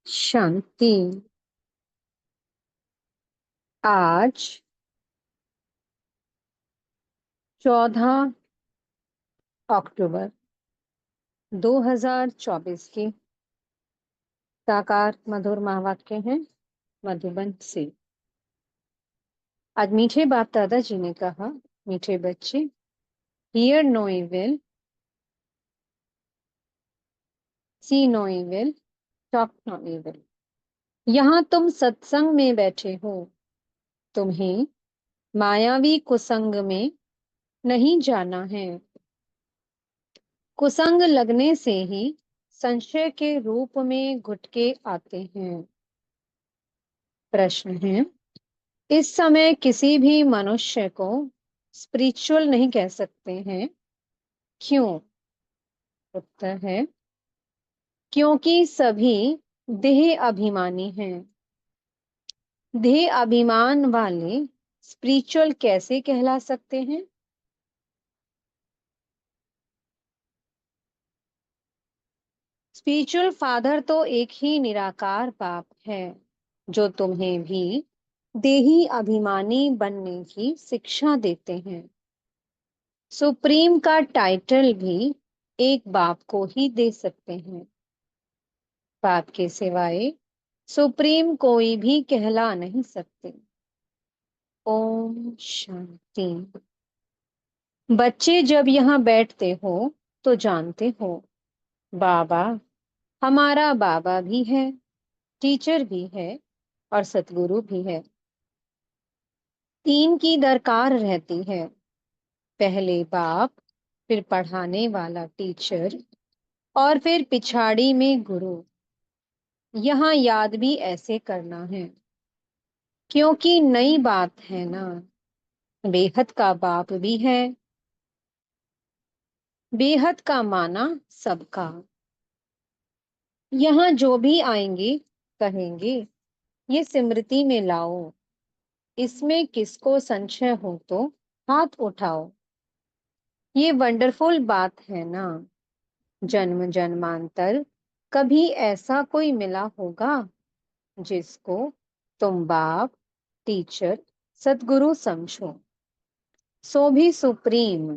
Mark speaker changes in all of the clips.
Speaker 1: शांति। आज 14 अक्टूबर 2024 की साकार मधुर महावाक्य हैं मधुबन से। आज मीठे बाप दादाजी ने कहा, मीठे बच्चे, hear no evil, see no evil, talk no evil. यहाँ तुम सत्संग में बैठे हो, तुम्हें मायावी कुसंग में नहीं जाना है। कुसंग लगने से ही संशय के रूप में घुटके आते हैं। प्रश्न है, इस समय किसी भी मनुष्य को स्पिरिचुअल नहीं कह सकते हैं, क्यों? उत्तर है, क्योंकि सभी देह अभिमानी हैं। देह अभिमान वाले स्पिरिचुअल कैसे कहला सकते हैं? स्पिरिचुअल फादर तो एक ही निराकार बाप है, जो तुम्हें भी देही अभिमानी बनने की शिक्षा देते हैं। सुप्रीम का टाइटल भी एक बाप को ही दे सकते हैं। बाप के सिवाय सुप्रीम कोई भी कहला नहीं सकते। ओम शांति। बच्चे जब यहाँ बैठते हो तो जानते हो, बाबा हमारा बाबा भी है, टीचर भी है और सतगुरु भी है। तीन की दरकार रहती है, पहले बाप, फिर पढ़ाने वाला टीचर और फिर पिछाड़ी में गुरु। यहाँ याद भी ऐसे करना है, क्योंकि नई बात है ना। बेहद का बाप भी है, बेहद का माना सबका। यहाँ जो भी आएंगे कहेंगे, ये स्मृति में लाओ। इसमें किसको संशय हो तो हाथ उठाओ। ये वंडरफुल बात है ना। जन्म जन्मांतर कभी ऐसा कोई मिला होगा जिसको तुम बाप, टीचर, सतगुरु समझो। सो भी सुप्रीम,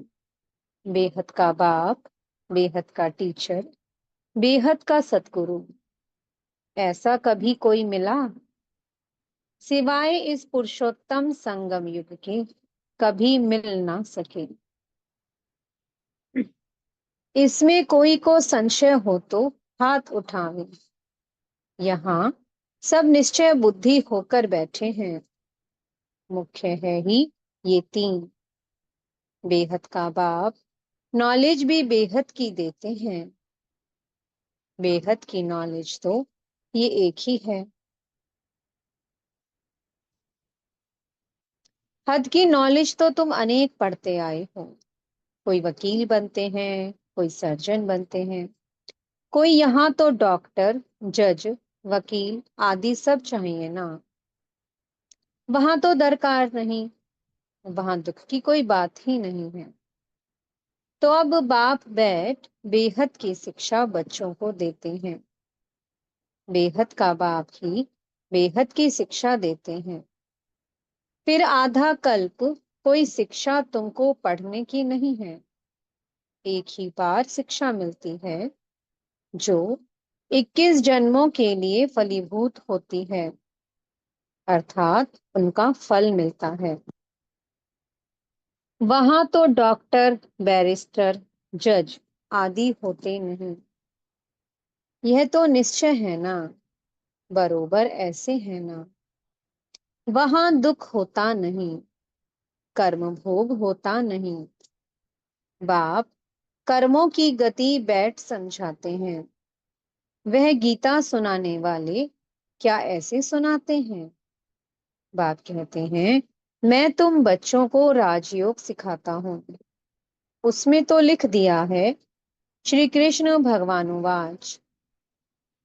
Speaker 1: बेहद का बाप, बेहद का टीचर, बेहद का सतगुरु, ऐसा कभी कोई मिला? सिवाय इस पुरुषोत्तम संगम युग के कभी मिल ना सके। इसमें कोई को संशय हो तो हाथ उठावे। यहाँ सब निश्चय बुद्धि होकर बैठे हैं। मुख्य है ही ये तीन। बेहद का बाप नॉलेज भी बेहद की देते हैं। बेहद की नॉलेज तो ये एक ही है। हद की नॉलेज तो तुम अनेक पढ़ते आए हो। कोई वकील बनते हैं, कोई सर्जन बनते हैं, कोई यहाँ तो डॉक्टर, जज, वकील आदि सब चाहिए ना। वहां तो दरकार नहीं, वहां दुख की कोई बात ही नहीं है। तो अब बाप बैठ बेहद की शिक्षा बच्चों को देते हैं। बेहद का बाप ही बेहद की शिक्षा देते हैं। फिर आधा कल्प कोई शिक्षा तुमको पढ़ने की नहीं है। एक ही बार शिक्षा मिलती है, जो 21 जन्मों के लिए फलीभूत होती है, अर्थात उनका फल मिलता है। वहां तो डॉक्टर, बैरिस्टर, जज आदि होते नहीं। यह तो निश्चय है ना, बरोबर ऐसे है ना। वहां दुख होता नहीं, कर्म भोग होता नहीं। बाप कर्मों की गति बैठ समझाते हैं। वह गीता सुनाने वाले क्या ऐसे सुनाते हैं? बाप कहते हैं, मैं तुम बच्चों को राजयोग सिखाता हूँ। उसमें तो लिख दिया है, श्री कृष्ण भगवानुवाच,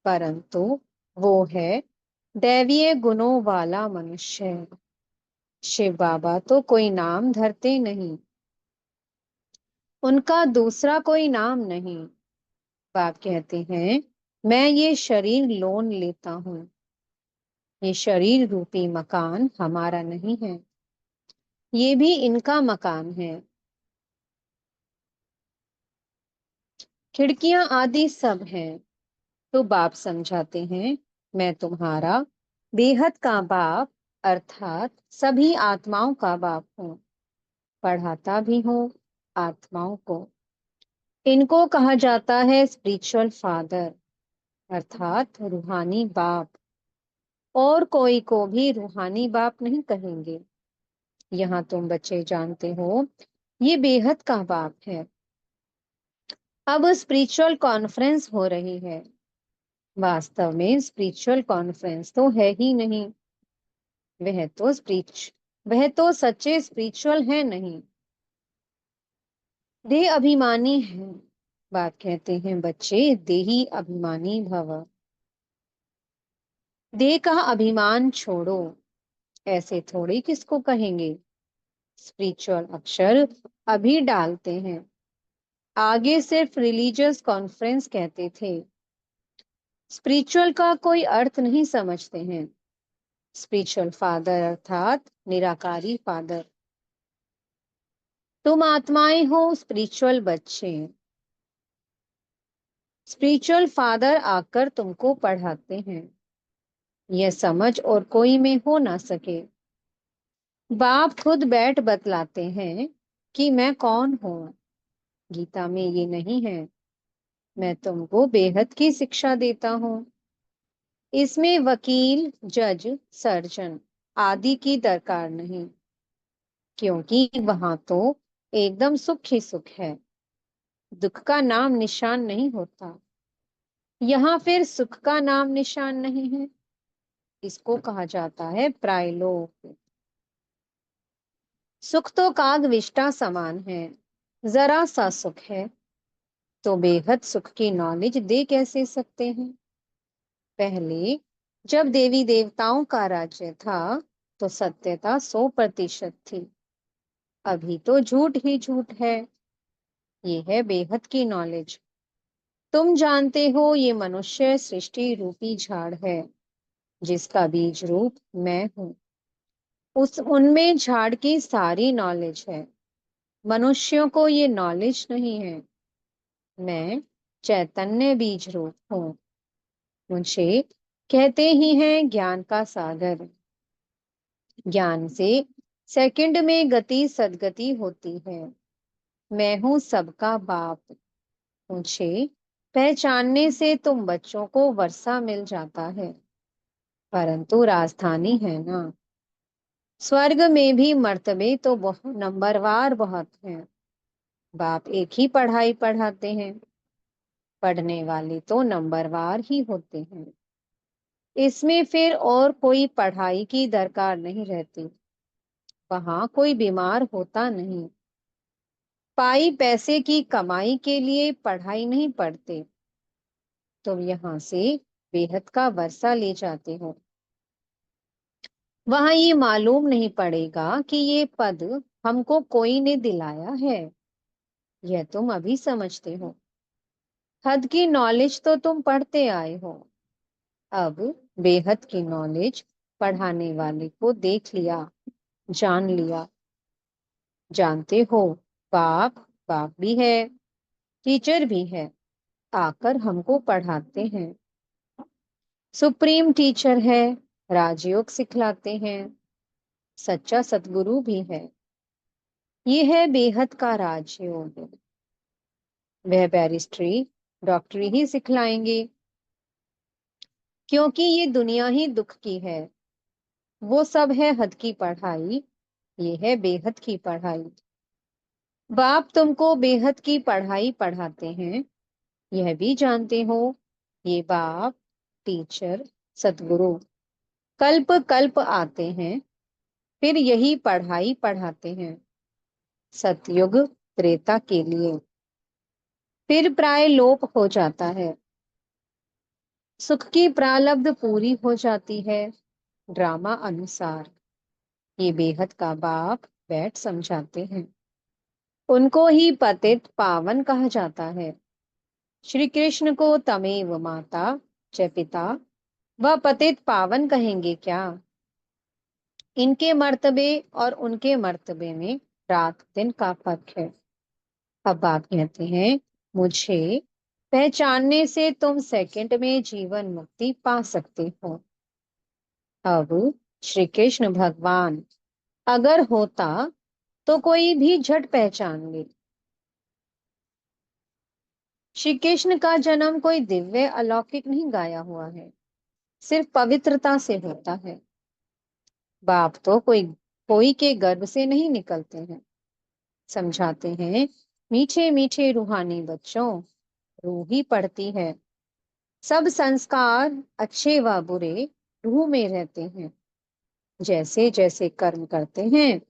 Speaker 1: परंतु वो है दैवीय गुणों वाला मनुष्य। शिव बाबा तो कोई नाम धरते नहीं, उनका दूसरा कोई नाम नहीं। बाप कहते हैं, मैं ये शरीर लोन लेता हूँ। ये शरीर रूपी मकान हमारा नहीं है, ये भी इनका मकान है। खिड़कियां आदि सब हैं। तो बाप समझाते हैं, मैं तुम्हारा बेहद का बाप अर्थात सभी आत्माओं का बाप हूँ। पढ़ाता भी हूँ आत्माओं को। इनको कहा जाता है स्पिरिचुअल फादर अर्थात रूहानी बाप। और कोई को भी रूहानी बाप नहीं कहेंगे। यहाँ तुम बच्चे जानते हो, ये बेहद का बाप है। अब स्पिरिचुअल कॉन्फ्रेंस हो रही है। वास्तव में स्पिरिचुअल कॉन्फ्रेंस तो है ही नहीं। वह तो स्पिरिच वह तो सच्चे स्पिरिचुअल है नहीं, देह अभिमानी है। बात कहते हैं बच्चे, देही अभिमानी भव। देह का अभिमान छोड़ो। ऐसे थोड़ी किसको कहेंगे। स्पिरिचुअल अक्षर अभी डालते हैं। आगे सिर्फ रिलीजियस कॉन्फ्रेंस कहते थे। स्पिरिचुअल का कोई अर्थ नहीं समझते हैं। स्पिरिचुअल फादर अर्थात निराकारी फादर। तुम आत्माएं हो स्पिरिचुअल बच्चे। स्पिरिचुअल फादर आकर तुमको पढ़ाते हैं। यह समझ और कोई में हो ना सके। बाप खुद बैठ बतलाते हैं कि मैं कौन हूँ। गीता में ये नहीं है। मैं तुमको बेहद की शिक्षा देता हूँ। इसमें वकील, जज, सर्जन आदि की दरकार नहीं, क्योंकि वहां तो एकदम सुख ही सुख है। दुख का नाम निशान नहीं होता। यहाँ फिर सुख का नाम निशान नहीं है। इसको कहा जाता है प्रायलोक। सुख तो कागविष्टा समान है। जरा सा सुख है तो बेहद सुख की नॉलेज दे कैसे सकते हैं। पहले जब देवी देवताओं का राज्य था तो सत्यता 100% थी। अभी तो झूठ ही झूठ है। ये है बेहद की नॉलेज। तुम जानते हो, ये मनुष्य सृष्टि रूपी झाड़ है जिसका बीज रूप मैं हूं। उस उनमें झाड़ की सारी नॉलेज है। मनुष्यों को ये नॉलेज नहीं है। मैं चैतन्य बीज रूप हूँ। मुझे कहते ही हैं ज्ञान का सागर। ज्ञान से सेकंड में गति सदगति होती है। मैं हूँ सबका बाप। मुझे पहचानने से तुम बच्चों को वर्षा मिल जाता है। परंतु राजधानी है ना। स्वर्ग में भी मर्तबे तो बहुत नंबरवार बहुत हैं। बाप एक ही पढ़ाई पढ़ाते हैं। पढ़ने वाले तो नंबरवार ही होते हैं। इसमें फिर और कोई पढ़ाई की दरकार नहीं रहती। वहां कोई बीमार होता नहीं। पाई पैसे की कमाई के लिए पढ़ाई नहीं पढ़ते। तुम यहाँ से बेहद का वर्षा ले जाते हो। वहां ये मालूम नहीं पड़ेगा कि ये पद हमको कोई ने दिलाया है। यह तुम अभी समझते हो। हद की नॉलेज तो तुम पढ़ते आए हो। अब बेहद की नॉलेज पढ़ाने वाले को देख लिया, जान लिया। जानते हो, बाप बाप भी है, टीचर भी है। आकर हमको पढ़ाते हैं। सुप्रीम टीचर है, राजयोग सिखलाते हैं। सच्चा सतगुरु भी है। ये है बेहद का राजयोग। वह बैरिस्ट्री, डॉक्टरी ही सिखलाएंगे, क्योंकि ये दुनिया ही दुख की है। वो सब है हद की पढ़ाई, ये है बेहद की पढ़ाई। बाप तुमको बेहद की पढ़ाई पढ़ाते हैं। यह भी जानते हो, ये बाप, टीचर, सतगुरु कल्प कल्प आते हैं, फिर यही पढ़ाई पढ़ाते हैं। सतयुग त्रेता के लिए, फिर प्राय लोप हो जाता है। सुख की प्रालब्ध पूरी हो जाती है ड्रामा अनुसार। ये बेहद का बाप बैठ समझाते हैं। उनको ही पतित पावन कहा जाता है। श्री कृष्ण को तमेव माता च पिता व पतित पावन कहेंगे क्या? इनके मर्तबे और उनके मर्तबे में रात दिन का फर्क है। अब आप कहते हैं, मुझे पहचानने से तुम सेकंड में जीवन मुक्ति पा सकते हो। अब श्री कृष्ण भगवान अगर होता तो कोई भी झट पहचान ले। श्री कृष्ण का जन्म कोई दिव्य अलौकिक नहीं गाया हुआ है, सिर्फ पवित्रता से होता है। बाप तो कोई कोई के गर्भ से नहीं निकलते हैं। समझाते हैं, मीठे मीठे रूहानी बच्चों, रूह ही पढ़ती है। सब संस्कार अच्छे व बुरे रूह में रहते हैं। जैसे जैसे कर्म करते हैं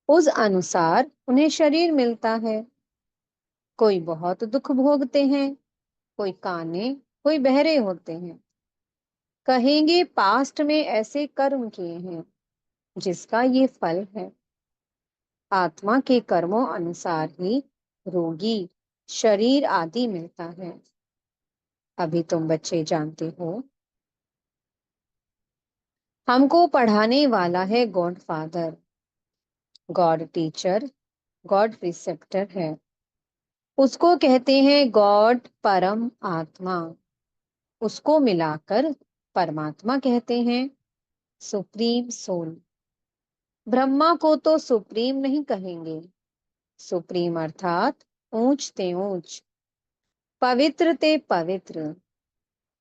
Speaker 1: उस अनुसार उन्हें शरीर मिलता है। कोई बहुत दुख भोगते हैं, कोई काने, कोई बहरे होते हैं। कहेंगे पास्ट में ऐसे कर्म किए हैं जिसका ये फल है। आत्मा के कर्मों अनुसार ही रोगी शरीर आदि मिलता है। अभी तुम बच्चे जानते हो, हमको पढ़ाने वाला है God father, God teacher, God preceptor है। उसको कहते हैं गॉड परम आत्मा। उसको मिलाकर परमात्मा कहते हैं, सुप्रीम सोल। ब्रह्मा को तो सुप्रीम नहीं कहेंगे। सुप्रीम अर्थात ऊंच ते ऊंच, पवित्र ते पवित्र।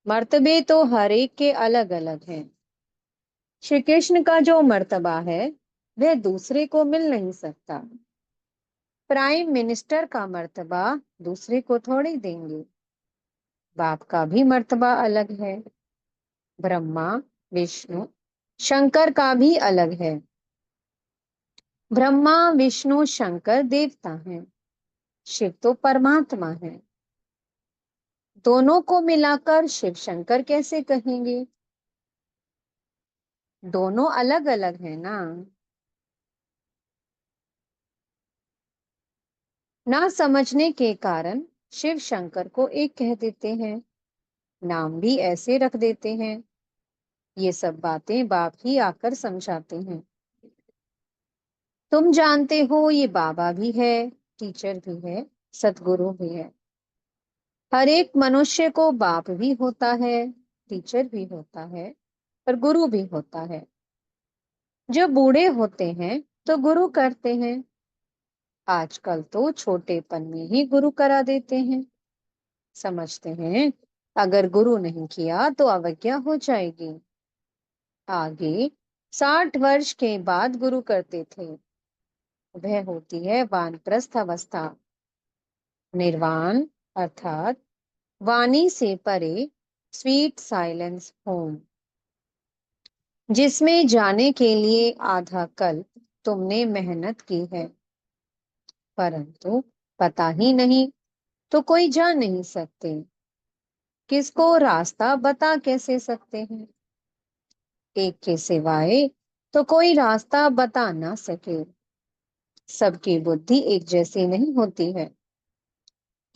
Speaker 1: मर्तबे तो हर एक के अलग अलग हैं। श्री कृष्ण का जो मर्तबा है वह दूसरे को मिल नहीं सकता। प्राइम मिनिस्टर का मर्तबा दूसरे को थोड़ी देंगे। बाप का भी मर्तबा अलग है। ब्रह्मा, विष्णु, शंकर का भी अलग है। ब्रह्मा, विष्णु, शंकर देवता हैं, शिव तो परमात्मा है। दोनों को मिलाकर शिव शंकर कैसे कहेंगे? दोनों अलग अलग है ना। ना समझने के कारण शिव शंकर को एक कह देते हैं, नाम भी ऐसे रख देते हैं। ये सब बातें बाप ही आकर समझाते हैं। तुम जानते हो ये बाबा भी है, टीचर भी है, सतगुरु भी है। हर एक मनुष्य को बाप भी होता है, टीचर भी होता है, और गुरु भी होता है। जब बूढ़े होते हैं तो गुरु करते हैं। आजकल तो छोटेपन में ही गुरु करा देते हैं। समझते हैं अगर गुरु नहीं किया तो अवज्ञा हो जाएगी। आगे 60 वर्ष के बाद गुरु करते थे। वह होती है वानप्रस्थ अवस्था। निर्वाण अर्थात वाणी से परे, स्वीट साइलेंस होम, जिसमें जाने के लिए आधा कल्प तुमने मेहनत की है, परंतु पता ही नहीं तो कोई जा नहीं सकते। किसको रास्ता बता कैसे सकते हैं? एक के सिवाय तो कोई रास्ता बता ना सके। सबकी बुद्धि एक जैसी नहीं होती है।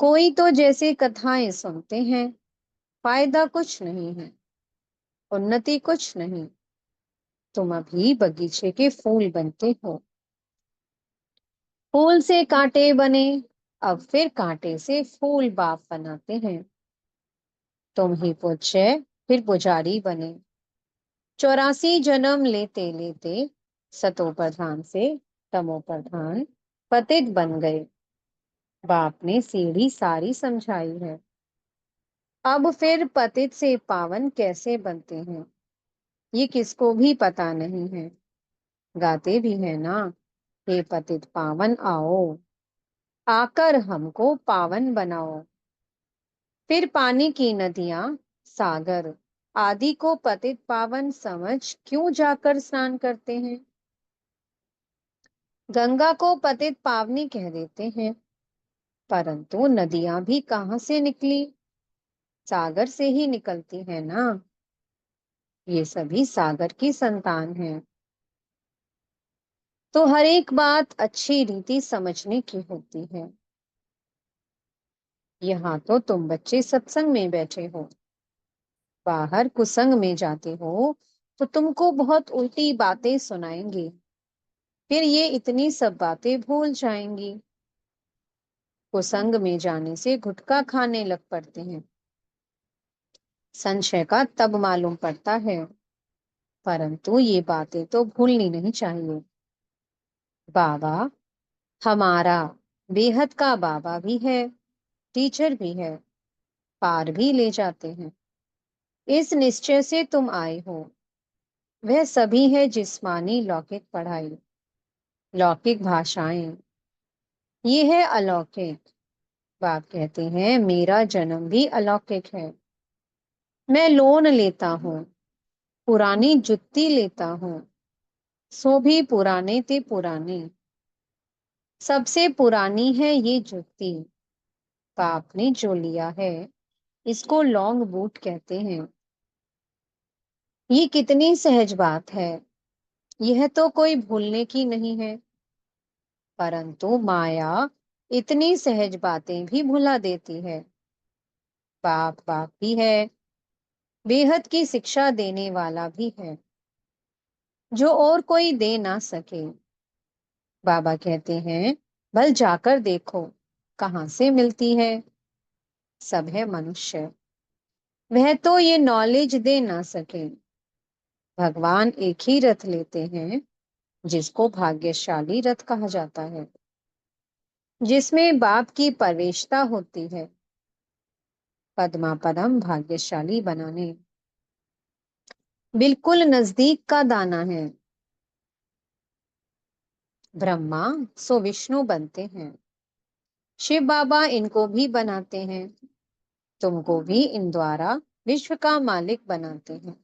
Speaker 1: कोई तो जैसे कथाएं सुनते हैं, फायदा कुछ नहीं है, उन्नति कुछ नहीं। तुम अभी बगीचे के फूल बनते हो। फूल से कांटे बने, अब फिर कांटे से फूल बाप बनाते हैं। तुम ही पूज्य फिर पुजारी बने। 84 जन्म लेते लेते सतो प्रधान से तमो प्रधान पतित बन गए। बाप ने सीढ़ी सारी समझाई है। अब फिर पतित से पावन कैसे बनते हैं ये किसको भी पता नहीं है। गाते भी है ना, हे पतित पावन आओ, आकर हमको पावन बनाओ। फिर पानी की नदियां, सागर आदि को पतित पावन समझ क्यों जाकर स्नान करते हैं? गंगा को पतित पावनी कह देते हैं, परंतु नदियां भी कहां से निकली? सागर से ही निकलती है ना। ये सभी सागर की संतान हैं। तो हर एक बात अच्छी रीति समझने की होती है। यहाँ तो तुम बच्चे सत्संग में बैठे हो, बाहर कुसंग में जाते हो तो तुमको बहुत उल्टी बातें सुनाएंगे, फिर ये इतनी सब बातें भूल जाएंगी। कुसंग में जाने से गुटखा खाने लग पड़ते हैं, संशय का तब मालूम पड़ता है। परंतु ये बातें तो भूलनी नहीं चाहिए। बाबा हमारा बेहद का बाबा भी है, टीचर भी है, पार भी ले जाते हैं। इस निश्चय से तुम आए हो। वह सभी है जिस्मानी लौकिक पढ़ाई, लौकिक भाषाएं, ये है अलौकिक। बाप कहते हैं मेरा जन्म भी अलौकिक है। मैं लोन लेता हूँ, पुरानी जुत्ती लेता हूँ, सो भी पुराने ते पुरानी, सबसे पुरानी है ये जुत्ती। बाप ने जो लिया है इसको लॉन्ग बूट कहते हैं। ये कितनी सहज बात है, यह तो कोई भूलने की नहीं है। परंतु माया इतनी सहज बातें भी भुला देती है। बाप बाप भी है, बेहद की शिक्षा देने वाला भी है, जो और कोई दे ना सके। बाबा कहते हैं बल जाकर देखो कहाँ से मिलती है। सब है मनुष्य, वह तो ये नॉलेज दे ना सके। भगवान एक ही रथ लेते हैं, जिसको भाग्यशाली रथ कहा जाता है, जिसमें बाप की प्रवेशता होती है, पद्मा पदम भाग्यशाली बनाने। बिल्कुल नजदीक का दाना है। ब्रह्मा सो विष्णु बनते हैं, शिव बाबा इनको भी बनाते हैं, तुमको भी इन द्वारा विश्व का मालिक बनाते हैं।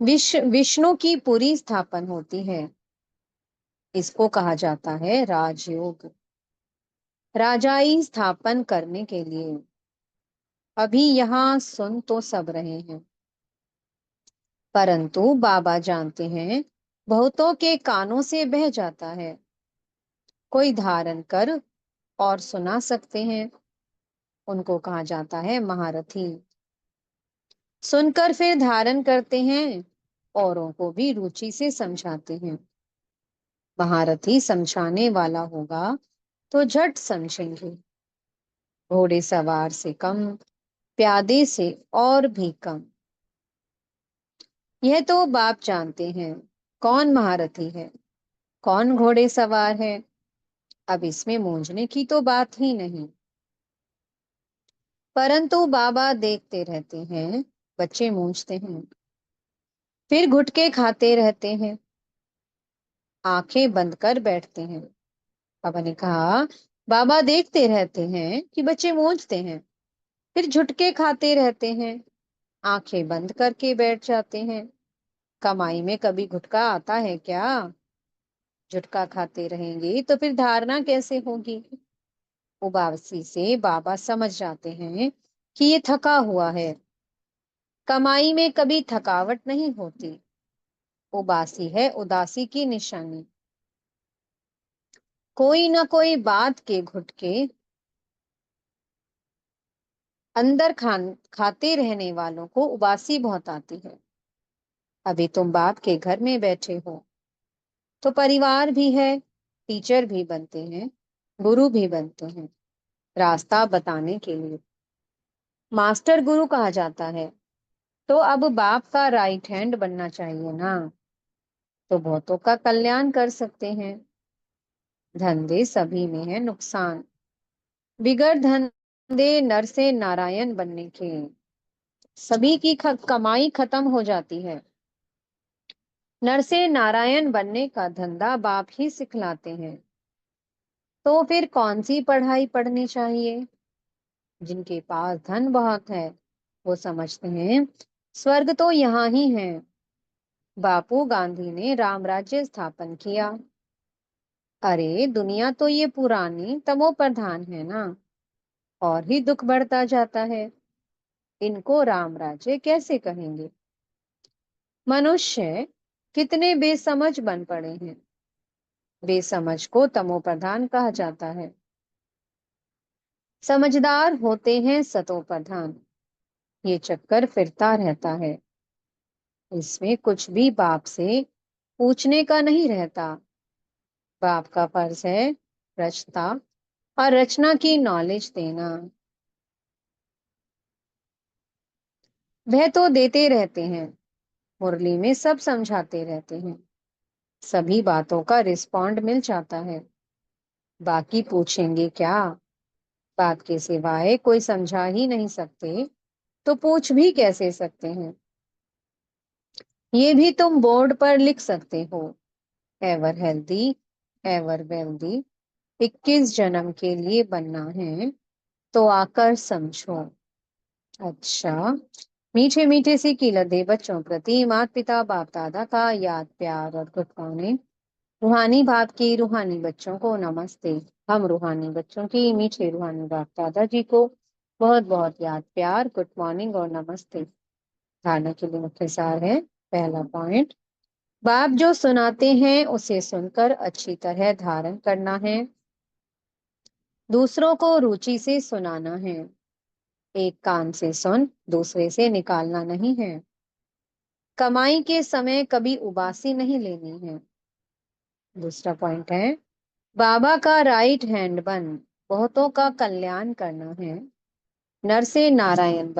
Speaker 1: विष्णु की पूरी स्थापन होती है, इसको कहा जाता है राजयोग। राजाई स्थापन करने के लिए अभी यहाँ सुन तो सब रहे हैं, परंतु बाबा जानते हैं बहुतों के कानों से बह जाता है। कोई धारण कर और सुना सकते हैं, उनको कहा जाता है महारथी। सुनकर फिर धारण करते हैं, औरों को भी रुचि से समझाते हैं। महारथी समझाने वाला होगा तो झट समझेंगे। घोड़े सवार से कम, प्यादे से और भी कम। यह तो बाप जानते हैं कौन महारथी है, कौन घोड़े सवार है। अब इसमें मूंझने की तो बात ही नहीं। परंतु बाबा देखते रहते हैं, बच्चे मूंझते हैं, फिर गुटके खाते रहते हैं, आंखें बंद कर बैठते हैं। पापा ने कहा बाबा देखते रहते हैं कि बच्चे मूंझते हैं, फिर झुटके खाते रहते हैं, आंखें बंद करके बैठ जाते हैं। कमाई में कभी घुटका आता है क्या? झुटका खाते रहेंगे तो फिर धारणा कैसे होगी? उबासी से बाबा समझ जाते हैं कि ये थका हुआ है। कमाई में कभी थकावट नहीं होती, उबासी है उदासी की निशानी। कोई ना कोई बात के घुटके अंदर खाते रहने वालों को उबासी बहुत आती है। अभी तुम बाप के घर में बैठे हो तो परिवार भी है, टीचर भी बनते हैं, गुरु भी बनते हैं, रास्ता बताने के लिए मास्टर गुरु कहा जाता है। तो अब बाप का राइट हैंड बनना चाहिए ना, तो बहुतों का कल्याण कर सकते हैं। धंधे सभी में है नुकसान, बिगड़ धंधे नर से नारायण बनने के, सभी की कमाई खत्म हो जाती है। नर से नारायण बनने का धंधा बाप ही सिखलाते हैं। तो फिर कौन सी पढ़ाई पढ़नी चाहिए? जिनके पास धन बहुत है वो समझते हैं स्वर्ग तो यहाँ ही है। बापू गांधी ने राम राज्य स्थापन किया। अरे दुनिया तो ये पुरानी तमो प्रधान है ना, और ही दुख बढ़ता जाता है। इनको राम राज्य कैसे कहेंगे? मनुष्य कितने बेसमझ बन पड़े हैं। बेसमझ को तमो प्रधान कहा जाता है। समझदार होते हैं सतों प्रधान, ये चक्कर फिरता रहता है। इसमें कुछ भी बाप से पूछने का नहीं रहता। बाप का फर्ज है रचता और रचना की नॉलेज देना। वह तो देते रहते हैं, मुरली में सब समझाते रहते हैं, सभी बातों का रिस्पॉन्ड मिल जाता है। बाकी पूछेंगे क्या? बात के सिवाय कोई समझा ही नहीं सकते, तो पूछ भी कैसे सकते हैं? ये भी तुम बोर्ड पर लिख सकते हो। एवर हेल्दी, एवर वेल्दी, 21 जन्म के लिए बनना है तो आकर समझो। अच्छा, मीठे मीठे से लदे बच्चों प्रति माता पिता बाप दादा का याद प्यार और गुड मॉर्निंग। रूहानी बाप की रूहानी बच्चों को नमस्ते। हम रूहानी बच्चों की मीठे रूहानी बाप दादा जी को बहुत बहुत याद प्यार, गुड मॉर्निंग और नमस्ते। धारणा के लिए मुख्य सार है। पहला पॉइंट, बाप जो सुनाते हैं उसे सुनकर अच्छी तरह धारण करना है। दूसरों को रुचि से सुनाना है। एक कान से सुन दूसरे से निकालना नहीं है। कमाई के समय कभी उबासी नहीं लेनी है। दूसरा पॉइंट है, बाबा का राइट हैंड बन बहुतों का कल्याण करना है। नर से नारायण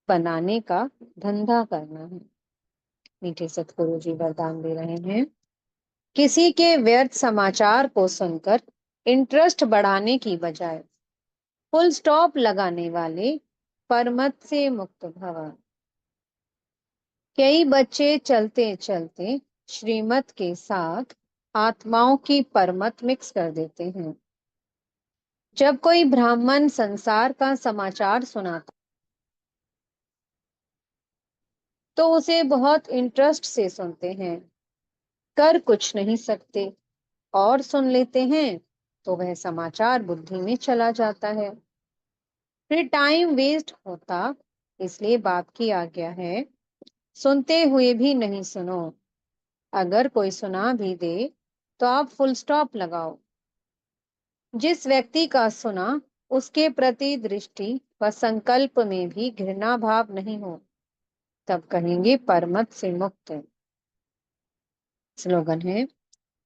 Speaker 1: बनाने का धंधा करना है। मीठे सतगुरु जी वरदान दे रहे हैं, किसी के व्यर्थ समाचार को सुनकर इंटरेस्ट बढ़ाने की बजाय फुल स्टॉप लगाने वाले परमत से मुक्त भव। कई बच्चे चलते चलते श्रीमत के साथ आत्माओं की परमत मिक्स कर देते हैं। जब कोई ब्राह्मण संसार का समाचार सुनाता तो उसे बहुत इंटरेस्ट से सुनते हैं, कर कुछ नहीं सकते और सुन लेते हैं, तो वह समाचार बुद्धि में चला जाता है, फिर टाइम वेस्ट होता। इसलिए बाप की आज्ञा है, सुनते हुए भी नहीं सुनो। अगर कोई सुना भी दे तो आप फुल स्टॉप लगाओ। जिस व्यक्ति का सुना उसके प्रति दृष्टि व संकल्प में भी घृणा भाव नहीं हो, तब कहेंगे परमत से मुक्त है। स्लोगन है,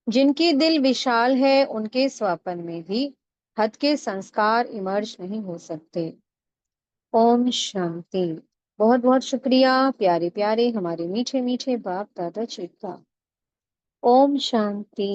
Speaker 1: जिनकी दिल विशाल है उनके स्वपन में भी हद के संस्कार इमर्ज नहीं हो सकते। ओम शांति। बहुत बहुत शुक्रिया प्यारे प्यारे हमारे मीठे मीठे बाप दादा जी का। ओम शांति।